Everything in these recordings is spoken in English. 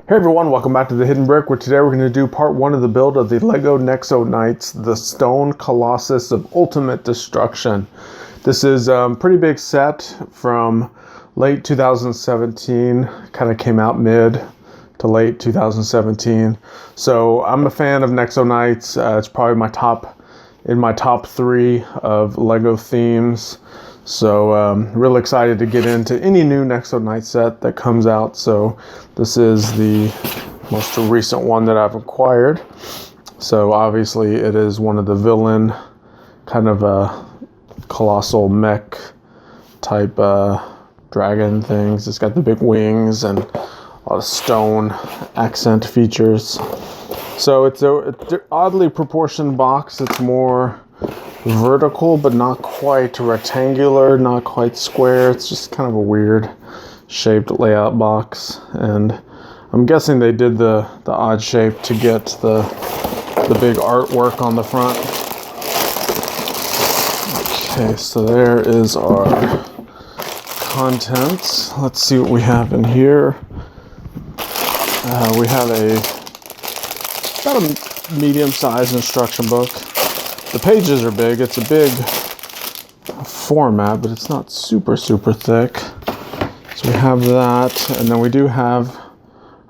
Hey everyone, welcome back to The Hidden Brick, where today we're going to do part 1 of the build of the LEGO Nexo Knights, the Stone Colossus of Ultimate Destruction. This is a pretty big set from late 2017, kind of came out mid to late 2017. So I'm a fan of Nexo Knights. It's probably in my top 3 of LEGO themes. So real excited to get into any new Nexo Knight set that comes out. So this is the most recent one that I've acquired. So obviously it is one of the villain kind of a colossal mech type dragon things. It's got the big wings and a lot of stone accent features. So it's an oddly proportioned box. It's more vertical, but not quite rectangular, not quite square. It's just kind of a weird shaped layout box. And I'm guessing they did the odd shape to get the big artwork on the front. Okay, so there is our contents. Let's see what we have in here. We have about a medium-sized instruction book. The pages are big. It's a big format, but it's not super thick. So we have that, and then we do have a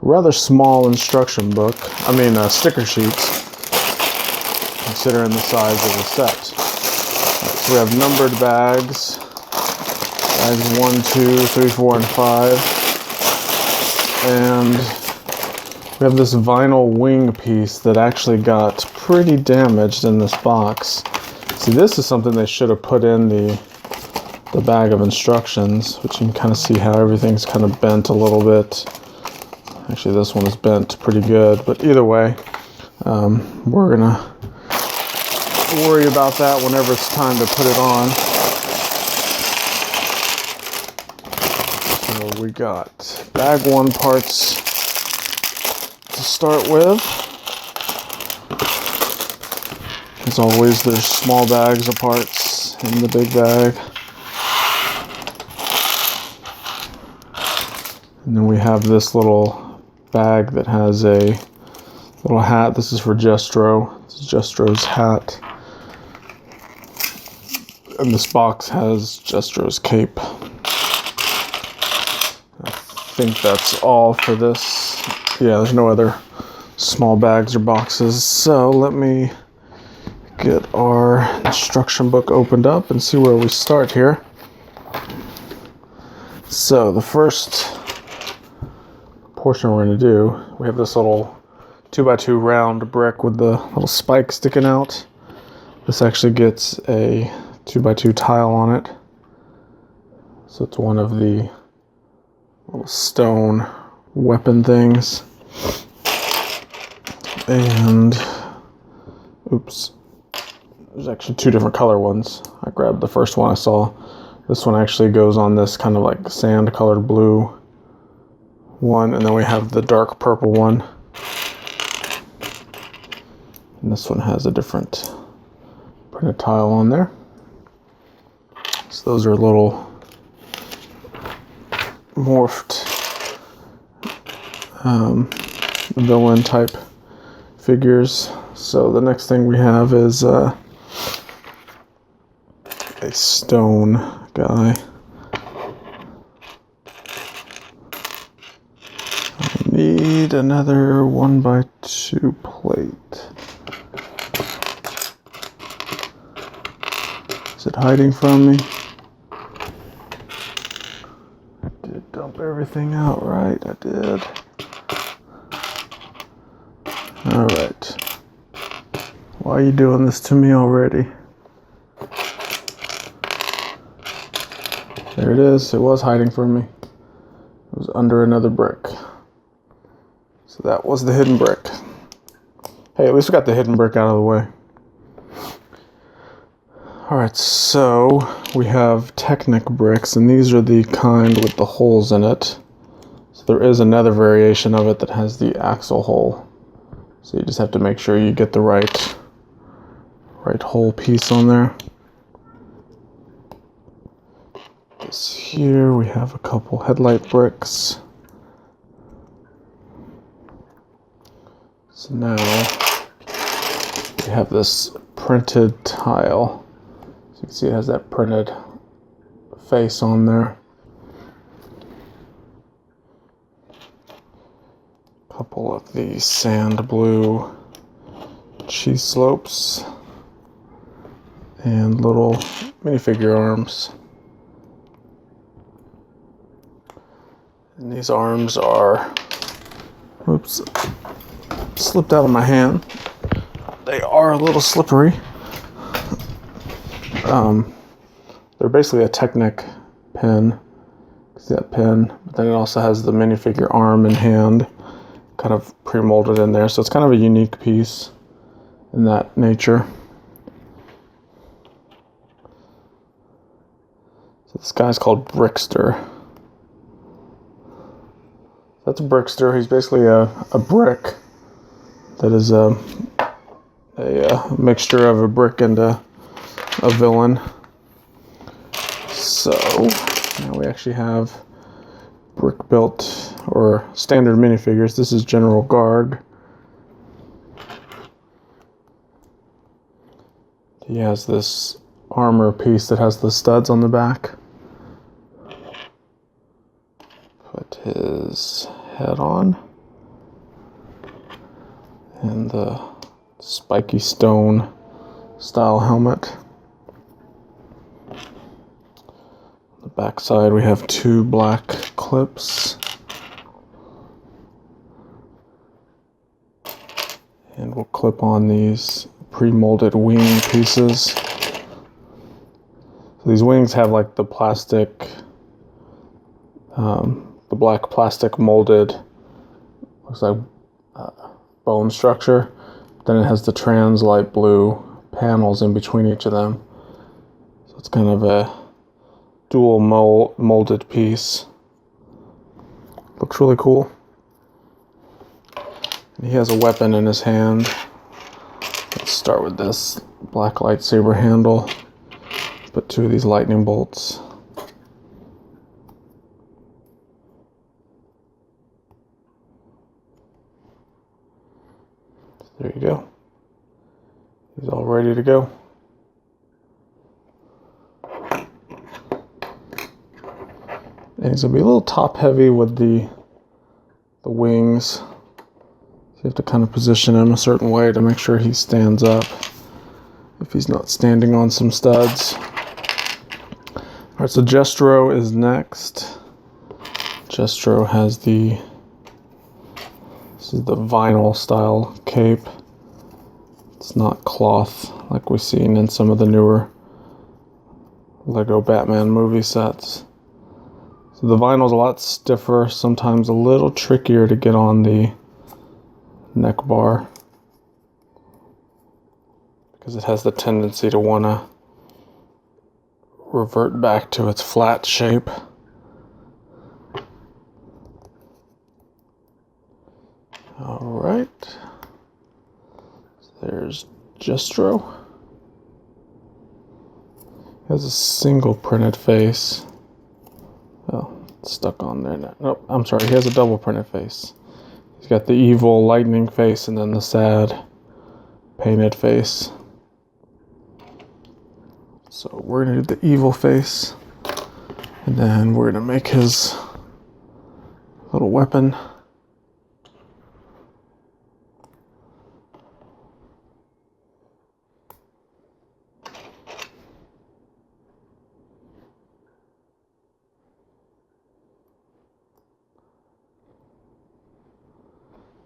rather small instruction book. Sticker sheets, considering the size of the set. So we have numbered bags. Bags 1, 2, 3, 4, and 5. And we have this vinyl wing piece that actually got pretty damaged in this box. See, this is something they should have put in the bag of instructions, which you can kind of see how everything's kind of bent a little bit. Actually, this one is bent pretty good, but either way, we're gonna worry about that whenever it's time to put it on. So we got bag 1 parts to start with. As always, there's small bags of parts in the big bag. And then we have this little bag that has a little hat. This is for Jestro. This is Jestro's hat. And this box has Jestro's cape. I think that's all for this. Yeah, there's no other small bags or boxes. So let me get our instruction book opened up and see where we start here. So the first portion we're going to do, we have this little 2x2 round brick with the little spike sticking out. This actually gets a 2x2 tile on it. So it's one of the little stone weapon things. And oops. There's actually 2 different color ones. I grabbed the first one I saw. This one actually goes on this kind of like sand colored blue one, and then we have the dark purple one. And this one has a different printed tile on there. So those are little morphed villain type figures. So the next thing we have is a stone guy. I need another 1x2 plate. Is it hiding from me? I did dump everything out, right? I did. Alright. Why are you doing this to me already? There it is. It was hiding from me. It was under another brick. So that was the hidden brick. Hey, at least we got the hidden brick out of the way. Alright, so we have Technic bricks, and these are the kind with the holes in it. So there is another variation of it that has the axle hole. So you just have to make sure you get the right hole piece on there. This here, we have a couple headlight bricks. So now we have this printed tile. So you can see it has that printed face on there. A couple of the sand blue cheese slopes and little minifigure arms. And these arms are, oops, slipped out of my hand. They are a little slippery. They're basically a Technic pin. See that pin? But then it also has the minifigure arm and hand kind of pre-molded in there. So it's kind of a unique piece in that nature. So this guy's called Brickster. That's a Brickster. He's basically a brick that is a mixture of a brick and a villain. So now we actually have brick built or standard minifigures. This is General Garg. He has this armor piece that has the studs on the back. Put his head on. And the spiky stone style helmet. On the back side we have two black clips. And we'll clip on these pre-molded wing pieces. So these wings have like the plastic, the black plastic molded, looks like bone structure. Then it has the trans light blue panels in between each of them. So it's kind of a dual molded piece. Looks really cool. And he has a weapon in his hand. Let's start with this black lightsaber handle. Put two of these lightning bolts. There you go. He's all ready to go. And he's gonna be a little top heavy with the wings. So you have to kind of position him a certain way to make sure he stands up if he's not standing on some studs. Alright, so Jestro is next. Jestro has this is the vinyl style cape. It's not cloth like we've seen in some of the newer Lego Batman movie sets. So the vinyl's a lot stiffer, sometimes a little trickier to get on the neck bar because it has the tendency to want to revert back to its flat shape. Alright, so there's Jestro. He has a single printed face. Oh, it's stuck on there now. Nope, I'm sorry, he has a double printed face. He's got the evil lightning face and then the sad painted face. So we're gonna do the evil face, and then we're gonna make his little weapon.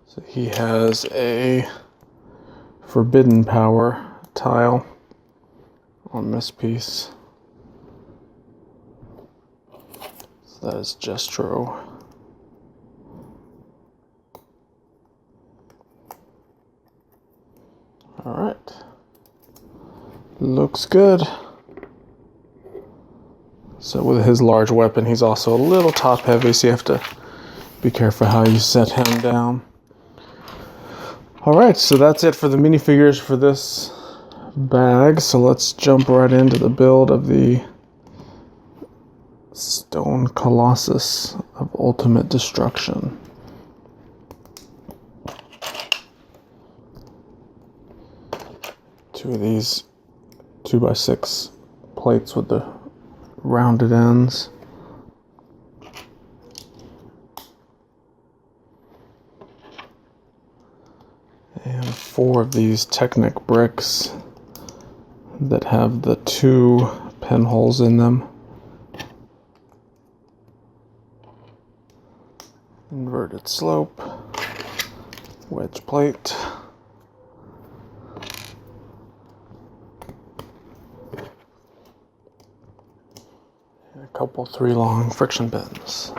So he has a forbidden power tile on this piece. So that is Jestro. Alright. Looks good. So with his large weapon, he's also a little top heavy, so you have to be careful how you set him down. Alright, so that's it for the minifigures for this bag. So let's jump right into the build of the Stone Colossus of Ultimate Destruction. two of these 2x6 plates with the rounded ends. And 4 of these Technic bricks that have the 2 pinholes in them. Inverted slope, wedge plate. And a couple 3 long friction pins.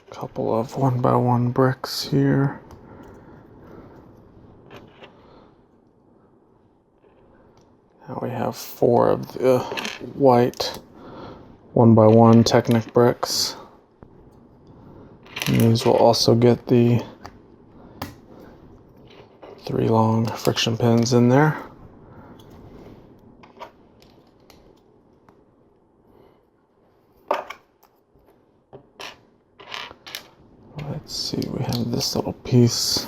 Couple of 1x1 bricks here. Now we have 4 of the white 1x1 Technic bricks. And these will also get the 3 long friction pins in there. Let's see, we have this little piece.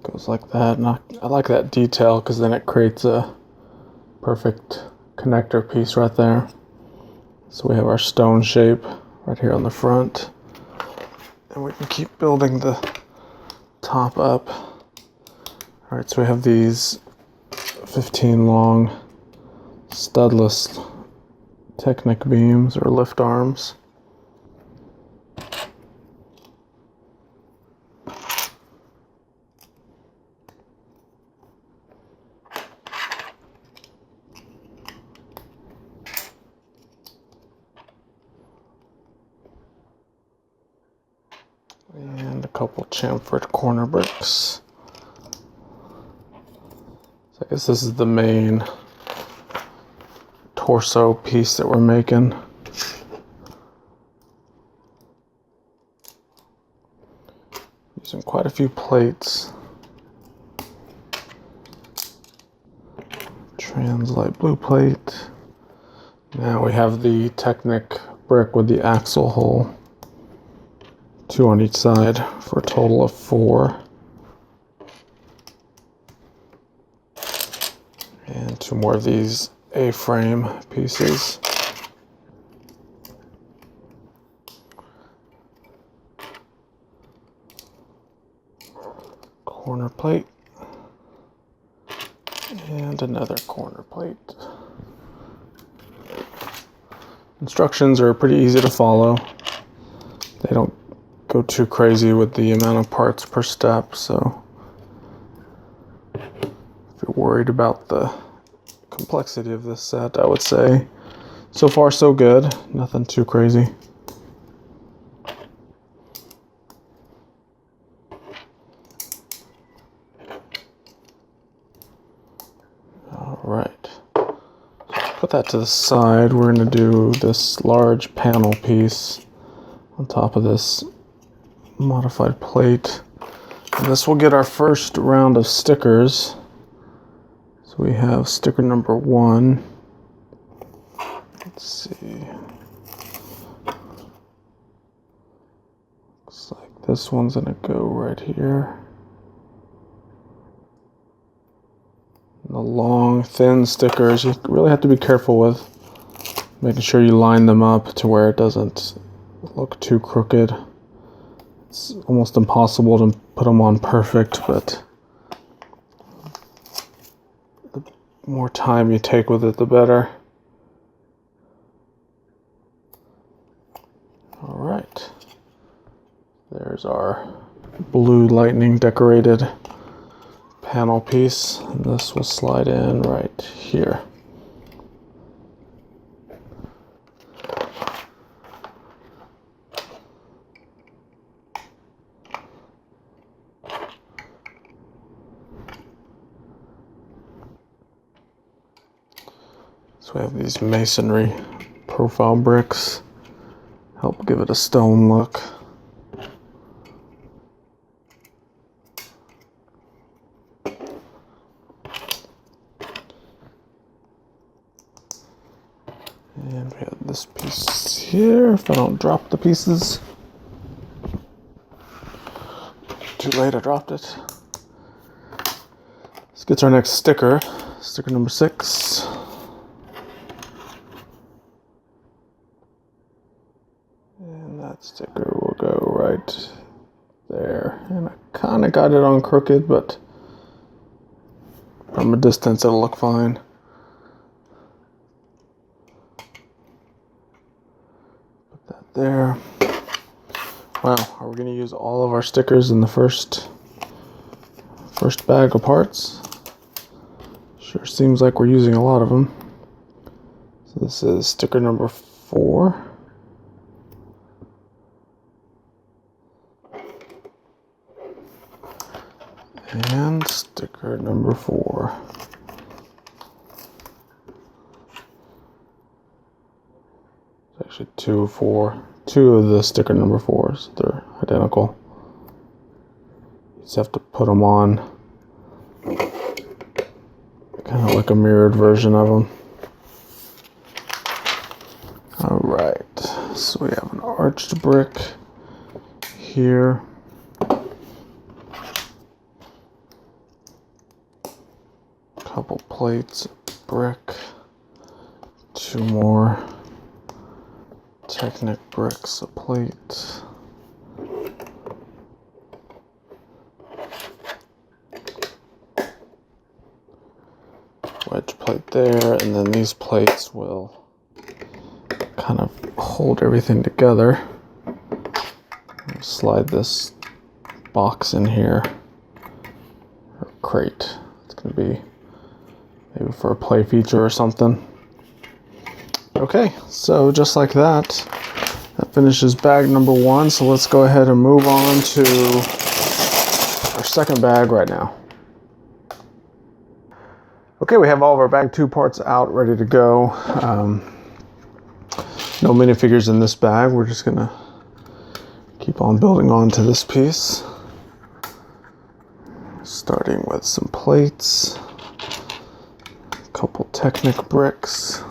Goes like that. And I like that detail because then it creates a perfect connector piece right there. So we have our stone shape right here on the front. And we can keep building the top up. Alright, so we have these 15 long studless Technic beams or lift arms. And a couple chamfered corner bricks. So I guess this is the main torso piece that we're making. Using quite a few plates. Translite blue plate. Now we have the Technic brick with the axle hole. 2 on each side for a total of 4. And 2 more of these A-frame pieces. Corner plate. And another corner plate. Instructions are pretty easy to follow. They don't go too crazy with the amount of parts per step, so if you're worried about the complexity of this set, I would say so far so good. Nothing too crazy. Alright, put that to the side. We're going to do this large panel piece on top of this modified plate. And this will get our first round of stickers. So we have sticker number 1. Let's see. Looks like this one's gonna go right here. And the long, thin stickers you really have to be careful with. Making sure you line them up to where it doesn't look too crooked. It's almost impossible to put them on perfect, but the more time you take with it, the better. All right. There's our blue lightning decorated panel piece. And this will slide in right here. So we have these masonry profile bricks, help give it a stone look. And we have this piece here, if I don't drop the pieces. Too late, I dropped it. Let's get to our next sticker, sticker number 6. And that sticker will go right there. And I kind of got it on crooked, but from a distance it'll look fine. Put that there. Wow, are we going to use all of our stickers in the first bag of parts? Sure seems like we're using a lot of them. So this is sticker number 4. And sticker number 4. It's actually 2 of the sticker number 4s. They're identical. You just have to put them on, kind of like a mirrored version of them. Alright, so we have an arched brick here. Couple plates of brick. 2 more Technic bricks a plate. Wedge plate there, and then these plates will kind of hold everything together. I'll slide this box in here, or crate. It's going to be maybe for a play feature or something. Okay, so just like that, that finishes bag number 1. So let's go ahead and move on to our second bag right now. Okay, we have all of our bag 2 parts out, ready to go. No minifigures in this bag. We're just gonna keep on building on to this piece. Starting with some plates, a couple Technic bricks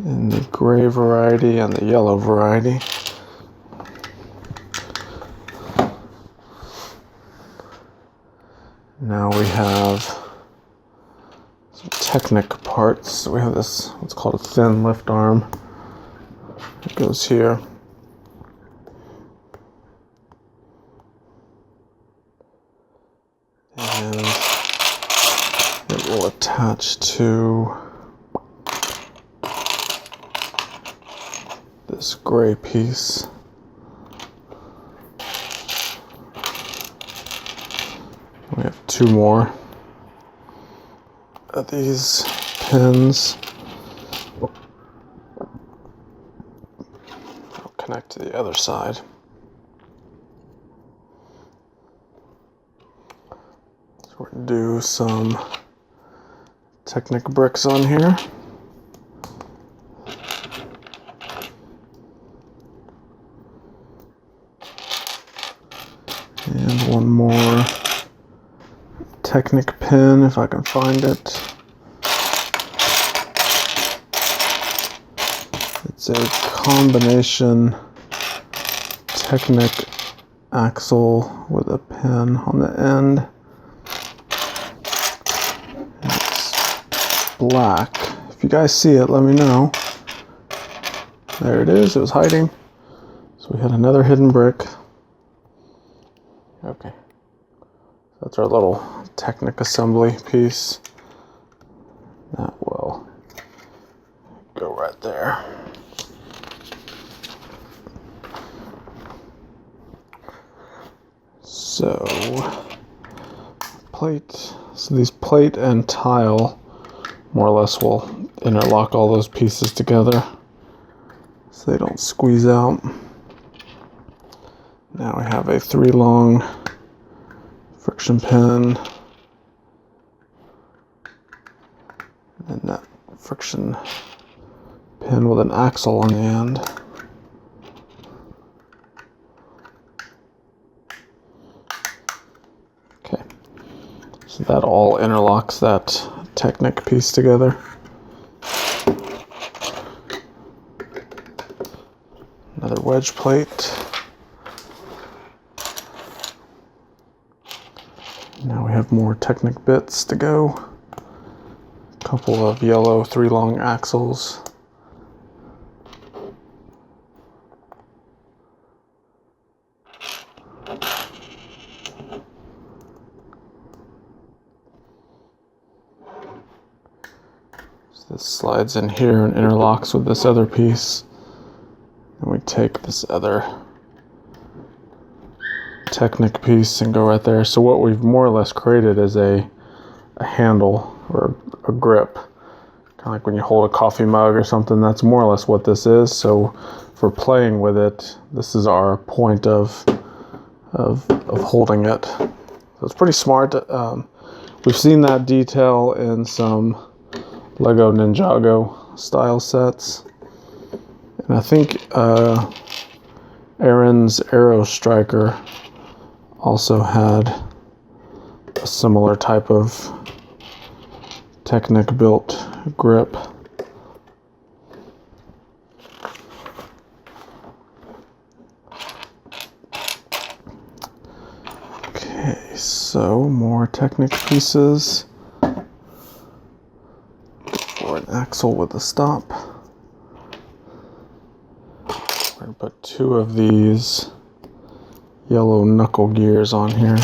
in the gray variety and the yellow variety. Now we have some Technic parts. So we have this, what's called a thin lift arm. It goes here. And it will attach to this gray piece. We have 2 more of these pins. I'll connect to the other side. So we're going to do some Technic bricks on here. And one more Technic pin, if I can find it. It's a combination Technic axle with a pin on the end. It's black. If you guys see it, let me know. There it is, it was hiding. So we had another hidden brick. Okay, that's our little Technic assembly piece. That will go right there. So, plate. So these plate and tile more or less will interlock all those pieces together so they don't squeeze out. Now we have a 3 long friction pin, and that friction pin with an axle on the end. Okay, so that all interlocks that Technic piece together. Another wedge plate. Now we have more Technic bits to go. A couple of yellow 3 long axles. So this slides in here and interlocks with this other piece. And we take this other Technic piece and go right there. So what we've more or less created is a handle or a grip. Kind of like when you hold a coffee mug or something, that's more or less what this is. So for playing with it, this is our point of holding it. So it's pretty smart. We've seen that detail in some Lego Ninjago style sets. And I think Aaron's Arrow Striker also had a similar type of Technic built grip. Okay, so more Technic pieces for an axle with a stop. We're going to put 2 of these yellow knuckle gears on here.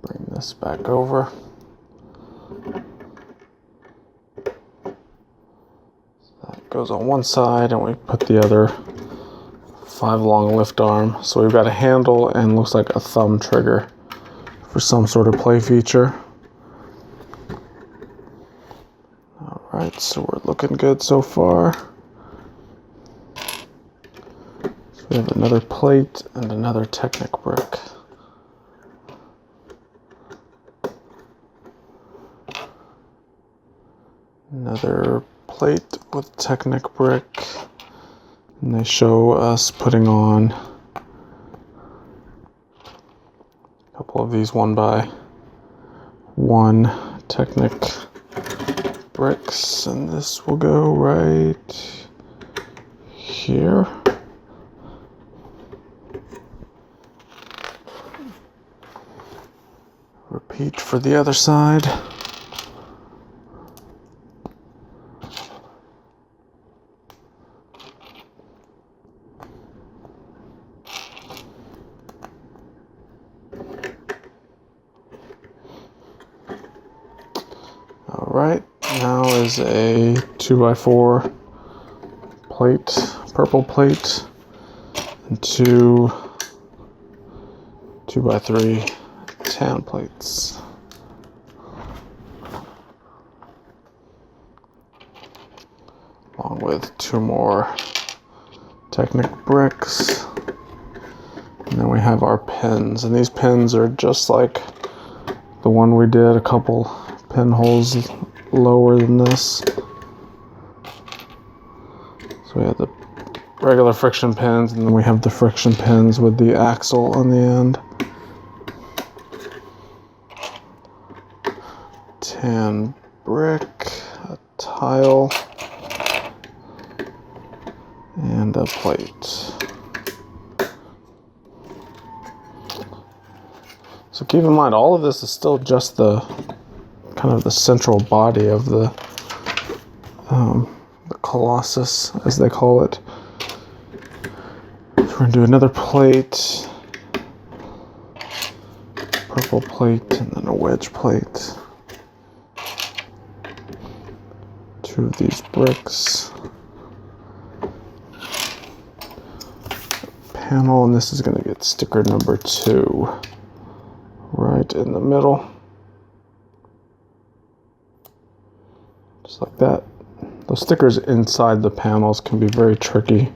Bring this back over. So that goes on one side, and we put the other 5 long lift arm. So we've got a handle and looks like a thumb trigger for some sort of play feature. Alright, so we're looking good so far. So we have another plate and another Technic brick. Another plate with Technic brick. And they show us putting on a couple of these 1x1 Technic bricks, and this will go right here. Repeat for the other side. Alright, now is a 2x4 plate, purple plate, and 2x3 tan plates. Along with 2 more Technic bricks. And then we have our pins, and these pins are just like the one we did, a couple pinholes lower than this. So we have the regular friction pins, and then we have the friction pins with the axle on the end. Tan brick, a tile, and a plate. So keep in mind, all of this is still just the kind of the central body of the Colossus, as they call it. So we're going to do another plate, purple plate, and then a wedge plate. 2 of these bricks. Panel, and this is going to get sticker number 2 right in the middle. Just like that. Those stickers inside the panels can be very tricky.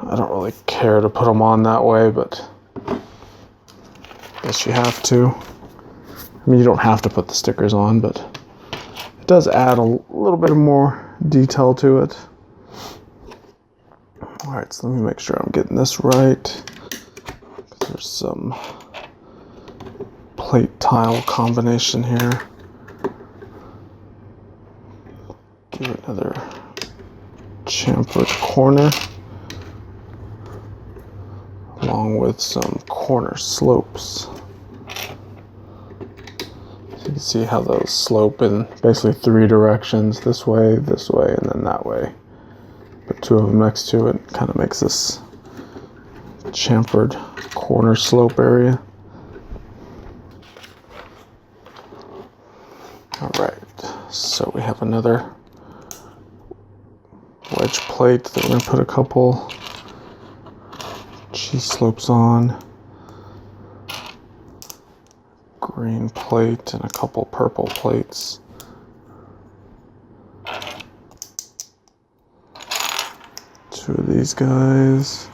I don't really care to put them on that way, but I guess you have to. I mean, you don't have to put the stickers on, but it does add a little bit more detail to it. Alright, so let me make sure I'm getting this right. There's some plate tile combination here. Give it another chamfered corner, along with some corner slopes. So you can see how those slope in basically 3 directions, this way, and then that way. Put 2 of them next to it, kind of makes this chamfered corner slope area. All right, so we have another wedge plate that we're going to put a couple cheese slopes on. Green plate and a couple purple plates. Two of these guys.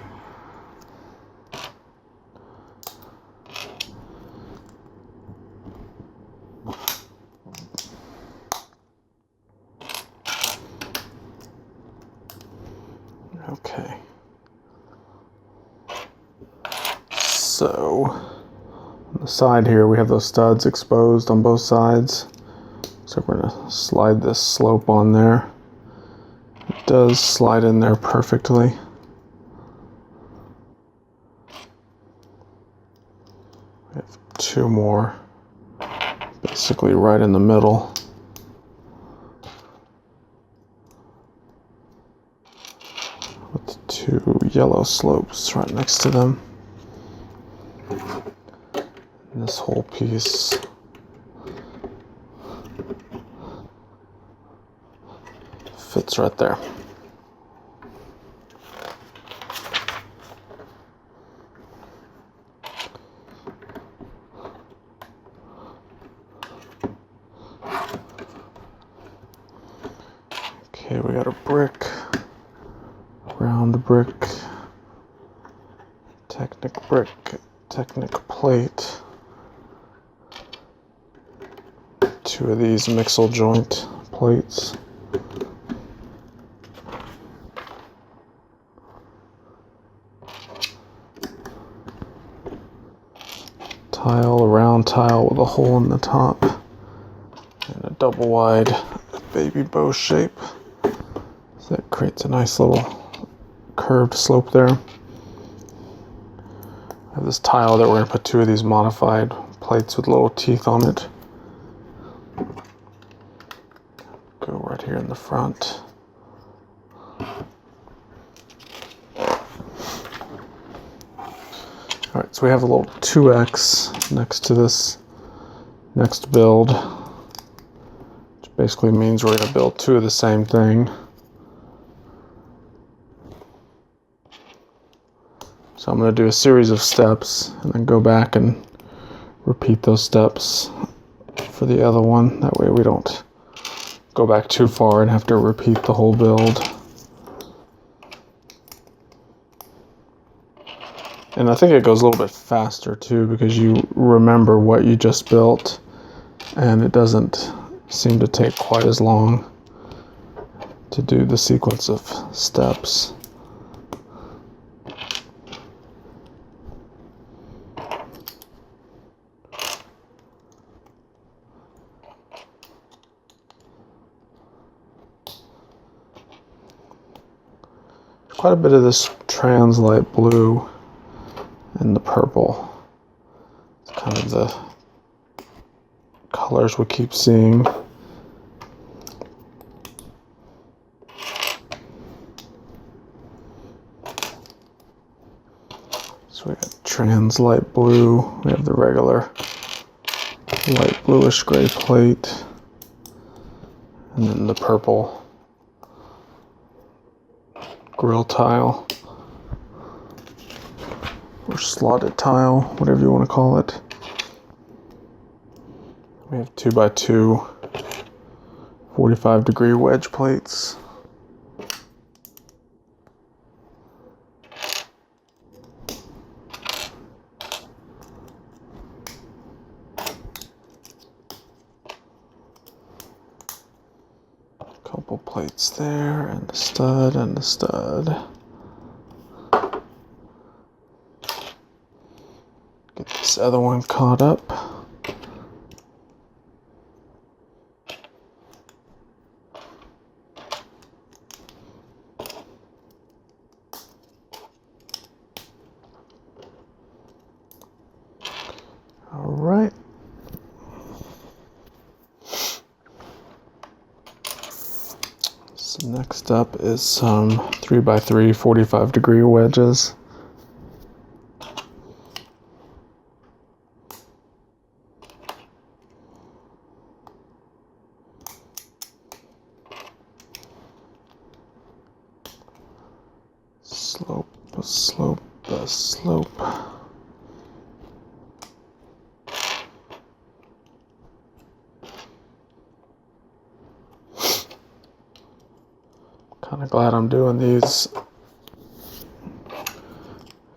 Okay. So, on the side here, we have those studs exposed on both sides. So we're going to slide this slope on there. It does slide in there perfectly. We have 2 more, basically right in the middle. With 2 yellow slopes right next to them. And this whole piece fits right there. Okay, we got a brick, round brick, Technic plate, 2 of these mixel joint plates. Tile, a round tile with a hole in the top, and a double wide baby bow shape. So that creates a nice little curved slope there. I have this tile that we're going to put 2 of these modified plates with little teeth on it. Go right here in the front. Alright, so we have a little 2x next to this next build, which basically means we're going to build 2 of the same thing. So I'm going to do a series of steps and then go back and repeat those steps for the other one. That way we don't go back too far and have to repeat the whole build. And I think it goes a little bit faster too because you remember what you just built and it doesn't seem to take quite as long to do the sequence of steps. Quite a bit of this trans light blue and the purple. It's kind of the colors we keep seeing. So we got trans light blue, we have the regular light bluish gray plate, and then the purple grill tile, or slotted tile, whatever you want to call it. We have 2x2 45-degree wedge plates. Couple plates there, and a stud, and a stud. Get this other one caught up. All right. So next up is some 3x3 45-degree wedges. Slope, a slope, a slope. Kind of glad I'm doing these,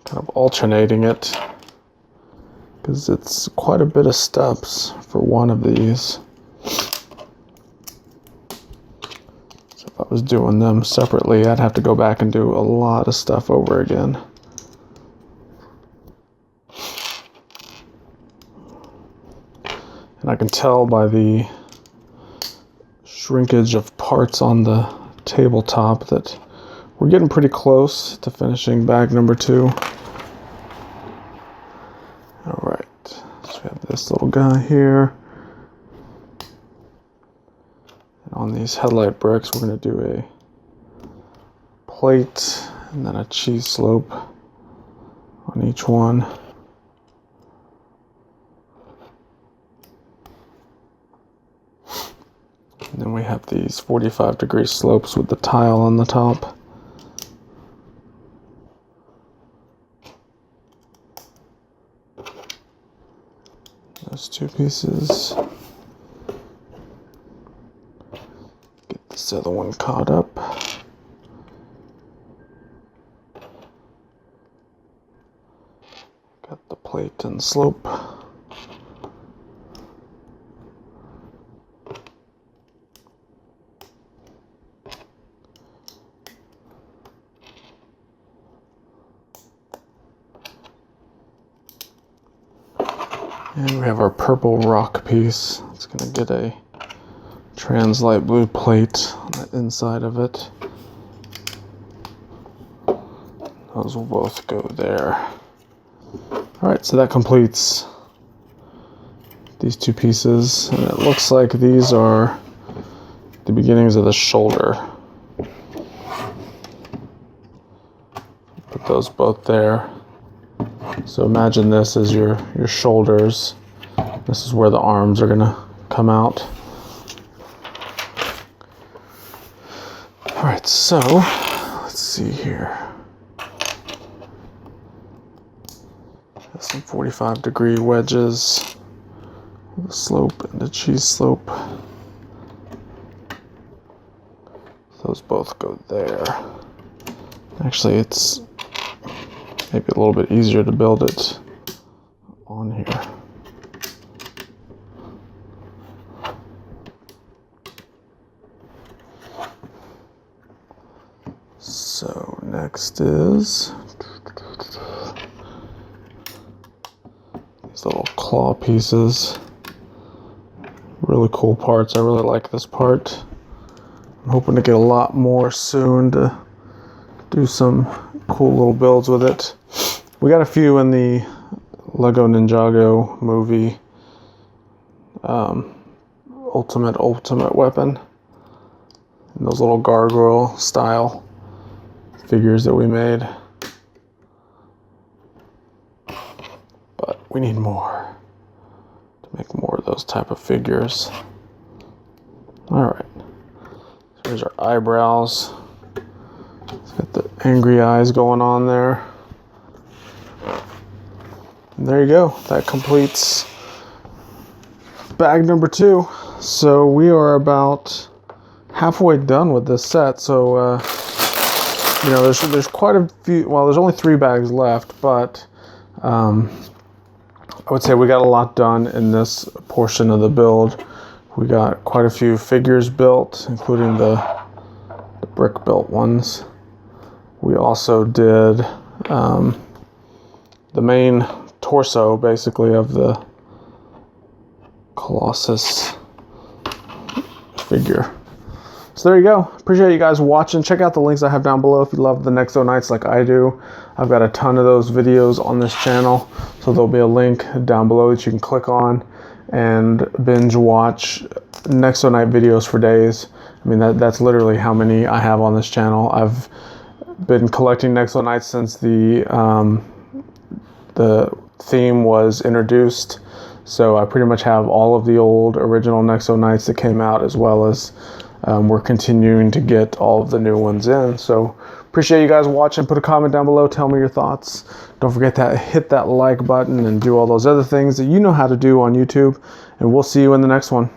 kind of alternating it, because it's quite a bit of steps for one of these. So if I was doing them separately, I'd have to go back and do a lot of stuff over again. And I can tell by the shrinkage of parts on the tabletop that we're getting pretty close to finishing bag number 2. All right, so we have this little guy here. And on these headlight bricks, we're going to do a plate and then a cheese slope on each one. And then we have these 45-degree slopes with the tile on the top. Those 2 pieces. Get this other one caught up. Got the plate and slope. And we have our purple rock piece. It's going to get a trans light blue plate on the inside of it. Those will both go there. Alright, so that completes these 2 pieces. And it looks like these are the beginnings of the shoulder. Put those both there. So imagine this as your shoulders. This is where the arms are going to come out. All right, so let's see here. Got some 45-degree wedges, the slope and the cheese slope. Those both go there. Actually, it's maybe a little bit easier to build it on here. So next is these little claw pieces. Really cool parts. I really like this part. I'm hoping to get a lot more soon to do some cool little builds with it. We got a few in the Lego Ninjago movie, Ultimate Weapon, and those little gargoyle style figures that we made. But we need more to make more of those type of figures. All right, so here's our eyebrows. Let's get the angry eyes going on there. And there you go. That completes bag number 2. So we are about halfway done with this set. So you know, there's quite a few. Well, there's only 3 bags left, but I would say we got a lot done in this portion of the build. We got quite a few figures built, including the brick built ones. We also did the main torso, basically, of the Colossus figure. So there you go. Appreciate you guys watching. Check out the links I have down below if you love the Nexo Knights like I do. I've got a ton of those videos on this channel, so there'll be a link down below that you can click on and binge watch Nexo Knight videos for days. I mean, that's literally how many I have on this channel. I've been collecting Nexo Knights since the theme was introduced. So I pretty much have all of the old original Nexo Knights that came out, as well as we're continuing to get all of the new ones in. So appreciate you guys watching. Put a comment down below. Tell me your thoughts. Don't forget to hit that like button and do all those other things that you know how to do on YouTube. And we'll see you in the next one.